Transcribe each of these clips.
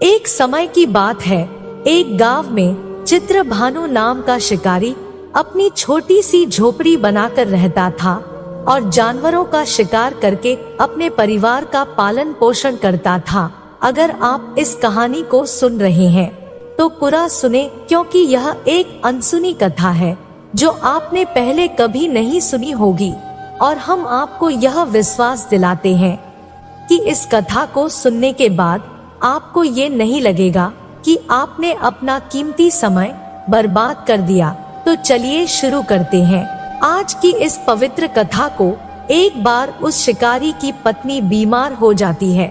एक समय की बात है, एक गांव में चित्रभानु नाम का शिकारी अपनी छोटी सी झोपड़ी बनाकर रहता था और जानवरों का शिकार करके अपने परिवार का पालन पोषण करता था। अगर आप इस कहानी को सुन रहे हैं तो पूरा सुने, क्योंकि यह एक अनसुनी कथा है जो आपने पहले कभी नहीं सुनी होगी। और हम आपको यह विश्वास दिलाते हैं कि इस कथा को सुनने के बाद आपको ये नहीं लगेगा कि आपने अपना कीमती समय बर्बाद कर दिया। तो चलिए शुरू करते हैं आज की इस पवित्र कथा को। एक बार उस शिकारी की पत्नी बीमार हो जाती है।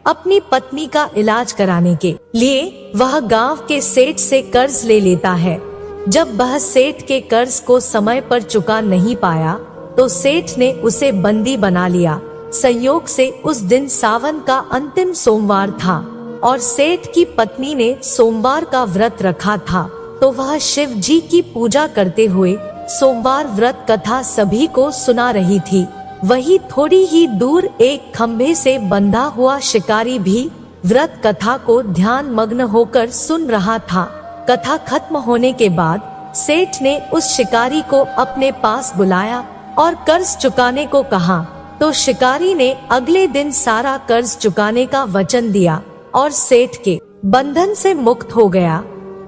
अपनी पत्नी का इलाज कराने के लिए वह गांव के सेठ से कर्ज ले लेता है। जब वह सेठ के कर्ज को समय पर चुका नहीं पाया तो सेठ ने उसे बंदी बना लिया। संयोग से उस दिन सावन का अंतिम सोमवार था और सेठ की पत्नी ने सोमवार का व्रत रखा था, तो वह शिव जी की पूजा करते हुए सोमवार व्रत कथा सभी को सुना रही थी। वही थोड़ी ही दूर एक खंभे से बंधा हुआ शिकारी भी व्रत कथा को ध्यान मग्न होकर सुन रहा था। कथा खत्म होने के बाद सेठ ने उस शिकारी को अपने पास बुलाया और कर्ज चुकाने को कहा। तो शिकारी ने अगले दिन सारा कर्ज चुकाने का वचन दिया और सेठ के बंधन से मुक्त हो गया।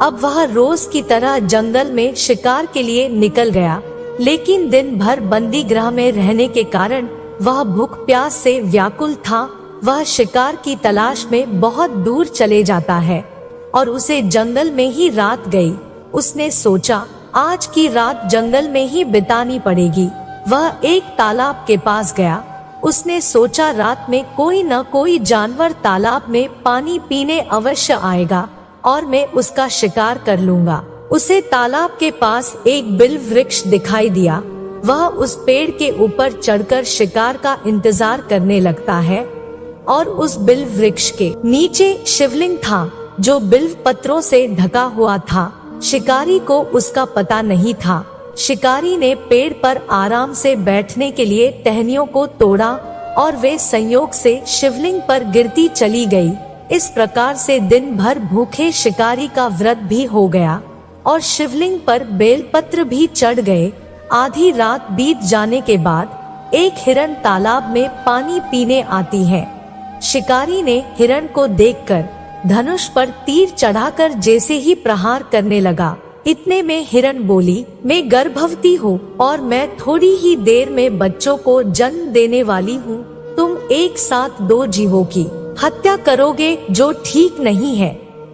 अब वह रोज की तरह जंगल में शिकार के लिए निकल गया, लेकिन दिन भर बंदी गृह में रहने के कारण वह भूख प्यास से व्याकुल था। वह शिकार की तलाश में बहुत दूर चले जाता है और उसे जंगल में ही रात गई। उसने सोचा आज की रात जंगल में ही बितानी पड़ेगी। वह एक तालाब के पास गया। उसने सोचा रात में कोई न कोई जानवर तालाब में पानी पीने अवश्य आएगा और मैं उसका शिकार कर लूंगा। उसे तालाब के पास एक बिल्व वृक्ष दिखाई दिया। वह उस पेड़ के ऊपर चढ़कर शिकार का इंतजार करने लगता है और उस बिल्व वृक्ष के नीचे शिवलिंग था जो बिल्व पत्रों से ढका हुआ था। शिकारी को उसका पता नहीं था। शिकारी ने पेड़ पर आराम से बैठने के लिए टहनियों को तोड़ा और वे संयोग से शिवलिंग पर गिरती चली गई। इस प्रकार से दिन भर भूखे शिकारी का व्रत भी हो गया और शिवलिंग पर बेलपत्र भी चढ़ गए। आधी रात बीत जाने के बाद एक हिरण तालाब में पानी पीने आती है। शिकारी ने हिरण को देखकर धनुष पर तीर चढ़ाकर जैसे ही प्रहार करने लगा, इतने में हिरण बोली, मैं गर्भवती हूँ और मैं थोड़ी ही देर में बच्चों को जन्म देने वाली हूँ। तुम एक साथ दो जीवों की हत्या करोगे जो ठीक नहीं है।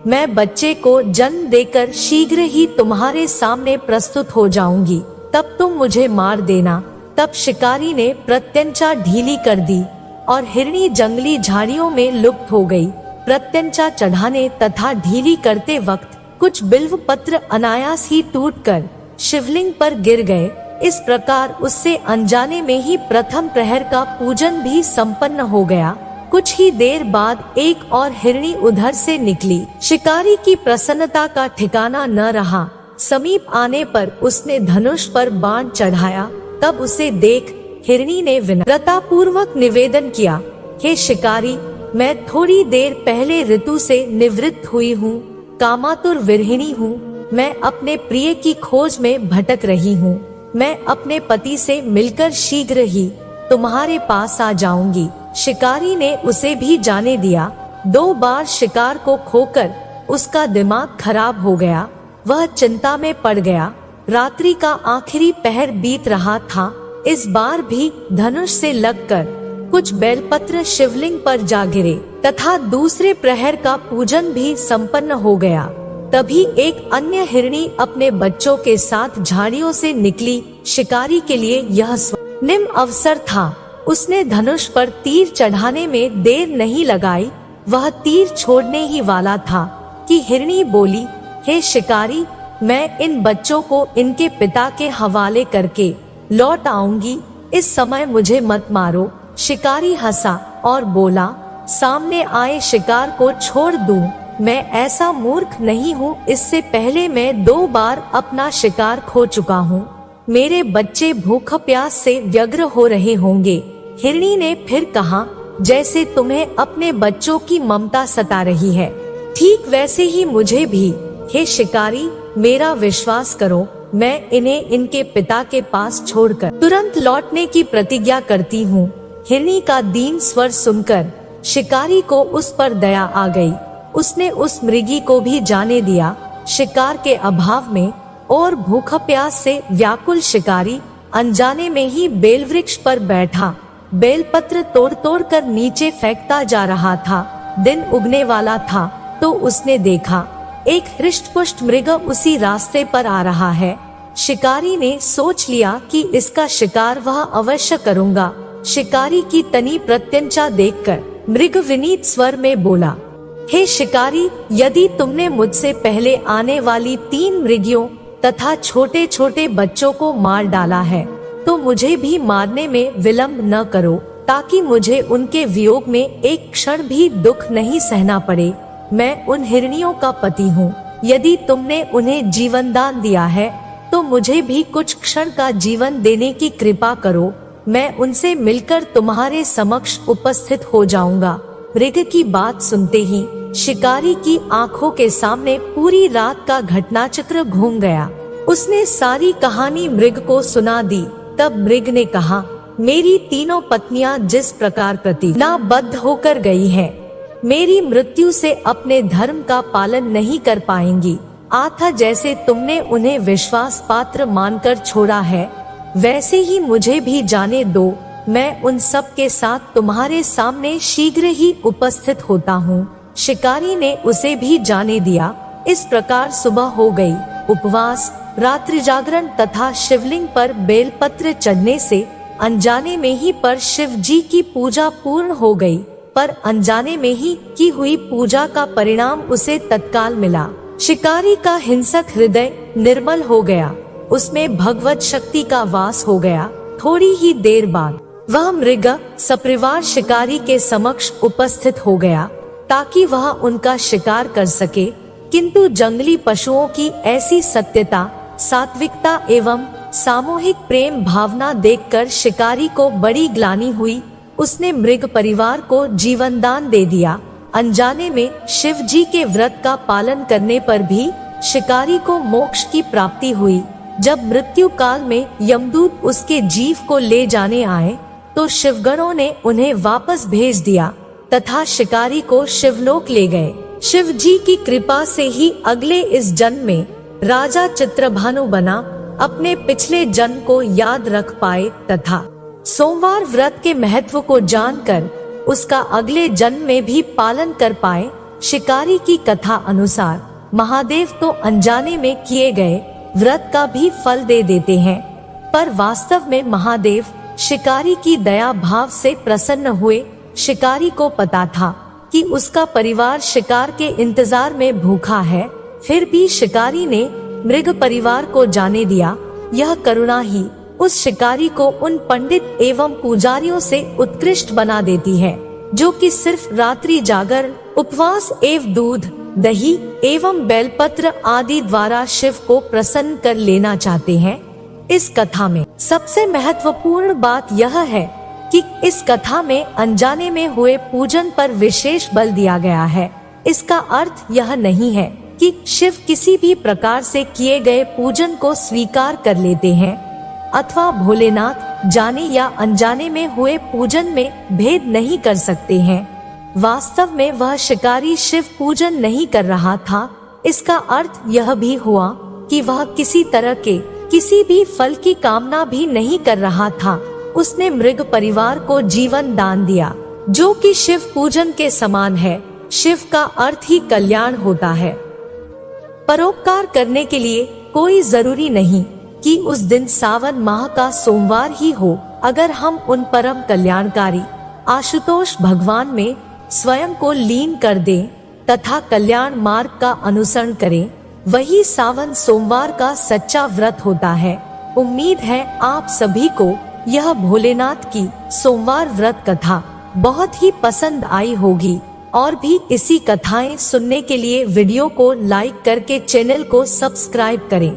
मैं बच्चे को जन्म देकर शीघ्र ही तुम्हारे सामने प्रस्तुत हो जाऊंगी, तब तुम मुझे मार देना। तब शिकारी ने प्रत्यंचा ढीली कर दी और हिरणी जंगली झाड़ियों में लुप्त हो गई। प्रत्यंचा चढ़ाने तथा ढीली करते वक्त कुछ बिल्व पत्र अनायास ही टूटकर शिवलिंग पर गिर गए। इस प्रकार उससे अनजाने में ही प्रथम प्रहर का पूजन भी संपन्न हो गया। कुछ ही देर बाद एक और हिरणी उधर से निकली। शिकारी की प्रसन्नता का ठिकाना न रहा। समीप आने पर उसने धनुष पर बाण चढ़ाया। तब उसे देख हिरणी ने विनम्रता पूर्वक निवेदन किया, हे शिकारी, मैं थोड़ी देर पहले ऋतु से निवृत्त हुई हूँ, कामातुर विरहिणी हूँ। मैं अपने प्रिय की खोज में भटक रही हूँ। मैं अपने पति से मिलकर शीघ्र ही तुम्हारे पास आ जाऊंगी। शिकारी ने उसे भी जाने दिया। 2 बार शिकार को खोकर उसका दिमाग खराब हो गया। वह चिंता में पड़ गया। रात्रि का आखिरी पहर बीत रहा था। इस बार भी धनुष से लगकर कुछ बेलपत्र शिवलिंग पर जा गिरे तथा दूसरे प्रहर का पूजन भी संपन्न हो गया। तभी एक अन्य हिरणी अपने बच्चों के साथ झाड़ियों से निकली। शिकारी के लिए यह स्वर्णिम अवसर था। उसने धनुष पर तीर चढ़ाने में देर नहीं लगाई। वह तीर छोड़ने ही वाला था कि हिरणी बोली, हे शिकारी, मैं इन बच्चों को इनके पिता के हवाले करके लौट आऊंगी। इस समय मुझे मत मारो। शिकारी हंसा और बोला, सामने आए शिकार को छोड़ दूं? मैं ऐसा मूर्ख नहीं हूँ। इससे पहले मैं 2 बार अपना शिकार खो चुका हूँ। मेरे बच्चे भूख प्यास से व्यग्र हो रहे होंगे। हिरणी ने फिर कहा, जैसे तुम्हें अपने बच्चों की ममता सता रही है। ठीक वैसे ही मुझे भी। हे शिकारी, मेरा विश्वास करो, मैं इन्हें इनके पिता के पास छोड़कर तुरंत लौटने की प्रतिज्ञा करती हूँ। हिरनी का दीन स्वर सुनकर शिकारी को उस पर दया आ गई। उसने उस मृगी को भी जाने दिया। शिकार के अभाव में और भूख प्यास से व्याकुल शिकारी अनजाने में ही बेल वृक्ष पर बैठा बेलपत्र तोड़ तोड़ कर नीचे फेंकता जा रहा था। दिन उगने वाला था तो उसने देखा एक हृष्ट-पुष्ट मृग उसी रास्ते पर आ रहा है। शिकारी ने सोच लिया कि इसका शिकार वह अवश्य करूंगा। शिकारी की तनी प्रत्यंचा देखकर मृग विनीत स्वर में बोला, हे शिकारी, यदि तुमने मुझसे पहले आने वाली 3 मृगियों तथा छोटे छोटे बच्चों को मार डाला है तो मुझे भी मारने में विलंब न करो, ताकि मुझे उनके वियोग में एक क्षण भी दुख नहीं सहना पड़े। मैं उन हिरनियों का पति हूँ। यदि तुमने उन्हें जीवन दान दिया है तो मुझे भी कुछ क्षण का जीवन देने की कृपा करो। मैं उनसे मिलकर तुम्हारे समक्ष उपस्थित हो जाऊंगा। मृग की बात सुनते ही शिकारी की आंखों के सामने पूरी रात का घटनाचक्र घूम गया। उसने सारी कहानी मृग को सुना दी। तब मृग ने कहा, मेरी तीनों पत्नियां जिस प्रकार प्रतिज्ञाबद्ध होकर गई हैं, मेरी मृत्यु से अपने धर्म का पालन नहीं कर पाएंगी। आथा जैसे तुमने उन्हें विश्वास पात्र मानकर छोड़ा है, वैसे ही मुझे भी जाने दो। मैं उन सब के साथ तुम्हारे सामने शीघ्र ही उपस्थित होता हूँ। शिकारी ने उसे भी जाने दिया। इस प्रकार सुबह हो गई। उपवास, रात्रि जागरण तथा शिवलिंग पर बेलपत्र चढ़ने से अनजाने में ही पर शिव जी की पूजा पूर्ण हो गई। पर अनजाने में ही की हुई पूजा का परिणाम उसे तत्काल मिला। शिकारी का हिंसक हृदय निर्मल हो गया। उसमें भगवत शक्ति का वास हो गया। थोड़ी ही देर बाद वह मृग सपरिवार शिकारी के समक्ष उपस्थित हो गया ताकि वह उनका शिकार कर सके। किंतु जंगली पशुओं की ऐसी सत्यता, सात्विकता एवं सामूहिक प्रेम भावना देखकर शिकारी को बड़ी ग्लानि हुई। उसने मृग परिवार को जीवन दान दे दिया। अनजाने में शिव जी के व्रत का पालन करने पर भी शिकारी को मोक्ष की प्राप्ति हुई। जब मृत्यु काल में यमदूत उसके जीव को ले जाने आए तो शिवगणों ने उन्हें वापस भेज दिया तथा शिकारी को शिवलोक ले गए। शिव जी की कृपा से ही अगले इस जन्म में राजा चित्रभानु बना। अपने पिछले जन्म को याद रख पाए तथा सोमवार व्रत के महत्व को जानकर उसका अगले जन्म में भी पालन कर पाए। शिकारी की कथा अनुसार महादेव तो अनजाने में किए गए व्रत का भी फल दे देते हैं, पर वास्तव में महादेव शिकारी की दया भाव से प्रसन्न हुए। शिकारी को पता था कि उसका परिवार शिकार के इंतजार में भूखा है, फिर भी शिकारी ने मृग परिवार को जाने दिया। यह करुणा ही उस शिकारी को उन पंडित एवं पुजारियों से उत्कृष्ट बना देती है जो कि सिर्फ रात्रि जागर, उपवास एवं दूध, दही एवं बेलपत्र आदि द्वारा शिव को प्रसन्न कर लेना चाहते हैं। इस कथा में सबसे महत्वपूर्ण बात यह है कि इस कथा में अनजाने में हुए पूजन पर विशेष बल दिया गया है। इसका अर्थ यह नहीं है कि शिव किसी भी प्रकार से किए गए पूजन को स्वीकार कर लेते हैं अथवा भोलेनाथ जाने या अनजाने में हुए पूजन में भेद नहीं कर सकते हैं। वास्तव में वह शिकारी शिव पूजन नहीं कर रहा था। इसका अर्थ यह भी हुआ कि वह किसी तरह के किसी भी फल की कामना भी नहीं कर रहा था। उसने मृग परिवार को जीवन दान दिया जो कि शिव पूजन के समान है। शिव का अर्थ ही कल्याण होता है। परोपकार करने के लिए कोई जरूरी नहीं कि उस दिन सावन माह का सोमवार ही हो। अगर हम उन परम कल्याणकारी आशुतोष भगवान में स्वयं को लीन कर दें तथा कल्याण मार्ग का अनुसरण करें, वही सावन सोमवार का सच्चा व्रत होता है। उम्मीद है आप सभी को यह भोलेनाथ की सोमवार व्रत कथा बहुत ही पसंद आई होगी। और भी इसी कथाएं सुनने के लिए वीडियो को लाइक करके चैनल को सब्सक्राइब करें।